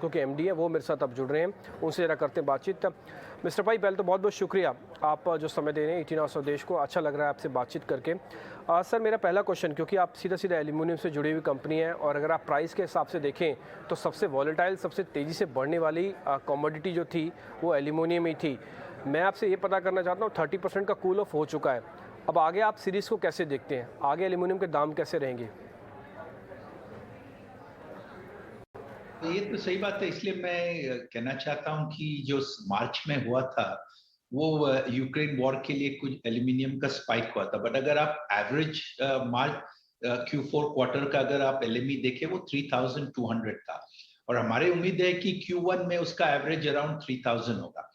क्योंकि एमडी है वो मेरे साथ अब जुड़ रहे हैं, उनसे ज़रा करते हैं बातचीत। मिस्टर भाई, पहले तो बहुत बहुत शुक्रिया आप जो समय दे रहे हैं 18 स्वदेश को। अच्छा लग रहा है आपसे बातचीत करके। सर, मेरा पहला क्वेश्चन, क्योंकि आप सीधा सीधा एल्यूमिनियम से जुड़ी हुई कंपनी है और अगर आप प्राइस के हिसाब से देखें तो सबसे वॉलेटाइल, सबसे तेज़ी से बढ़ने वाली कमोडिटी जो थी वो एल्यूमिनियम ही थी। मैं आपसे ये पता करना चाहता हूँ, 30% का कूल ऑफ हो चुका है, अब आगे आप सीरीज़ को कैसे देखते हैं? आगे एल्यूमिनियम के दाम कैसे रहेंगे? ये तो सही बात है। इसलिए मैं कहना चाहता हूं कि जो मार्च में हुआ था वो यूक्रेन वॉर के लिए कुछ एल्यूमिनियम का स्पाइक हुआ था। बट अगर आप एवरेज मार्च Q4 क्वार्टर का अगर आप एलएमई देखें वो 3200 था और हमारी उम्मीद है कि Q1 में उसका एवरेज अराउंड 3000 होगा।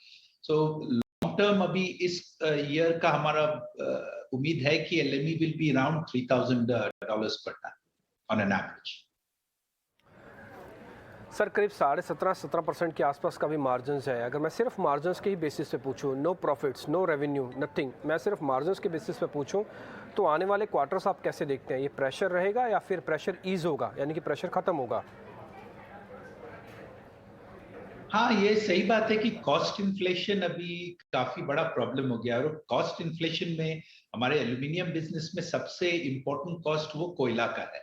सो लॉन्ग टर्म अभी इस ईयर का हमारा उम्मीद है कि एलएमई विल बी अराउंड $3000 पर ton on an average. Sir, करीब 17.5-17% के आसपास का भी मार्जिन्स है। अगर मैं सिर्फ मार्जिन्स के ही बेसिस पे पूछूं, no profits, no revenue, nothing, मैं सिर्फ मार्जिन्स के बेसिस पे पूछूं, तो आने वाले क्वार्टर्स आप कैसे देखते हैं? ये प्रेशर रहेगा या फिर प्रेशर ईज होगा, यानी कि प्रेशर खत्म होगा? हाँ, ये सही बात है कि कॉस्ट इन्फ्लेशन अभी काफी बड़ा प्रॉब्लम हो गया है और कॉस्ट इन्फ्लेशन में हमारे एल्यूमिनियम बिजनेस में सबसे इम्पोर्टेंट कॉस्ट वो कोयला का है।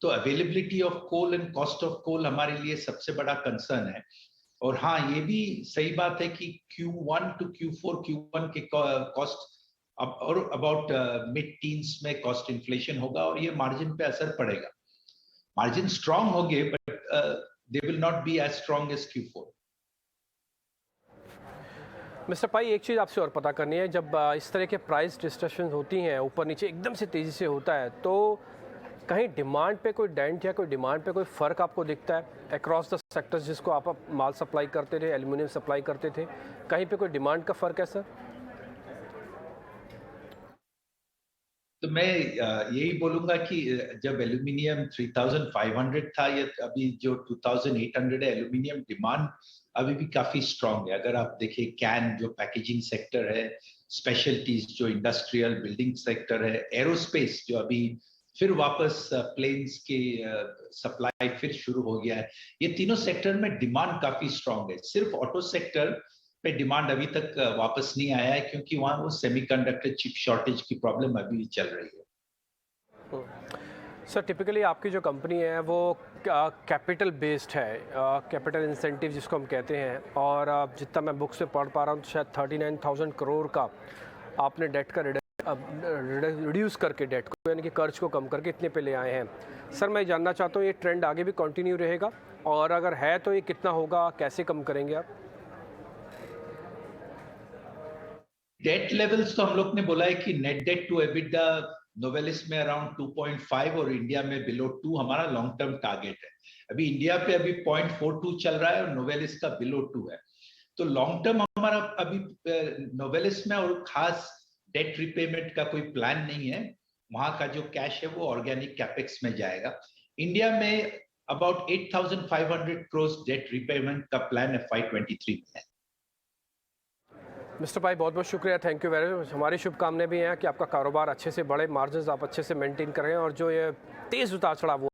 तो availability of coal and cost of coal हमारे लिए सबसे बड़ा कंसर्न है। और हाँ, ये भी सही बात है कि Q1 टू Q4, Q1 के कॉस्ट अब और अबाउट मिड टीन्स में कॉस्ट इन्फ्लेशन होगा और ये मार्जिन पे असर पड़ेगा। मार्जिन स्ट्रांग होंगे but they will not be as strong as Q4। Mister Pai, एक चीज़ आपसे और पता करनी है, जब इस तरह के प्राइस डिस्कशन होती हैं, ऊपर नीचे एकदम से तेज़ी से होता है, तो कहीं डिमांड पे कोई डेंट या कोई डिमांड पे कोई फ़र्क आपको दिखता है अक्रॉस द सेक्टर्स जिसको आप माल सप्लाई करते थे, एल्यूमिनियम सप्लाई करते थे, कहीं पे कोई डिमांड का फ़र्क है सर? तो मैं यही बोलूंगा कि जब एल्यूमिनियम 3500 था या अभी जो 2800 है, एल्यूमिनियम डिमांड अभी भी काफी स्ट्रांग है। अगर आप देखिए कैन जो पैकेजिंग सेक्टर है, स्पेशलिटीज जो इंडस्ट्रियल बिल्डिंग सेक्टर है, एरोस्पेस जो अभी फिर वापस प्लेन्स के सप्लाई फिर शुरू हो गया है, ये तीनों सेक्टर में डिमांड काफी स्ट्रांग है। सिर्फ ऑटो सेक्टर पे डिमांड अभी तक वापस नहीं आया है क्योंकि वहां वो सेमीकंडक्टर चिप शॉर्टेज की प्रॉब्लम अभी भी चल रही है। सर, टिपिकली आपकी जो कंपनी है वो कैपिटल बेस्ड है, कैपिटल इंसेंटिव जिसको हम कहते हैं, और जितना मैं बुक से पढ़ पा रहा हूँ तो शायद 39,000 करोड़ का आपने डेट का रिड्यूस करके डेट को, यानी कि कर्ज को कम करके इतने पे ले आए हैं। सर, मैं जानना चाहता हूँ ये ट्रेंड आगे भी कंटिन्यू रहेगा, और अगर है तो ये कितना होगा, कैसे कम करेंगे आप? डेट लेवल्स तो हम लोग ने बोला है कि net debt to EBITDA Novelis में अराउंड 2.5 और इंडिया में बिलो 2 हमारा लॉन्ग टर्म टारगेट है। अभी इंडिया पे अभी 0.42 चल रहा है और नोवेलिस का बिलो 2 है। तो लॉन्ग टर्म हमारा अभी नोवेलिस में और खास डेट रिपेमेंट का कोई प्लान नहीं है। वहां का जो कैश है वो ऑर्गेनिक कैपेक्स में जाएगा। इंडिया में अबाउट 8,500 करोड़ डेट रिपेमेंट का प्लान FY23 में है। मिस्टर भाई, बहुत बहुत शुक्रिया, थैंक यू वेरी मच। हमारी शुभकामनाएं भी हैं कि आपका कारोबार अच्छे से बढ़े, मार्जिन आप अच्छे से मेंटेन करें, और जो ये तेज़ उतार चढ़ाव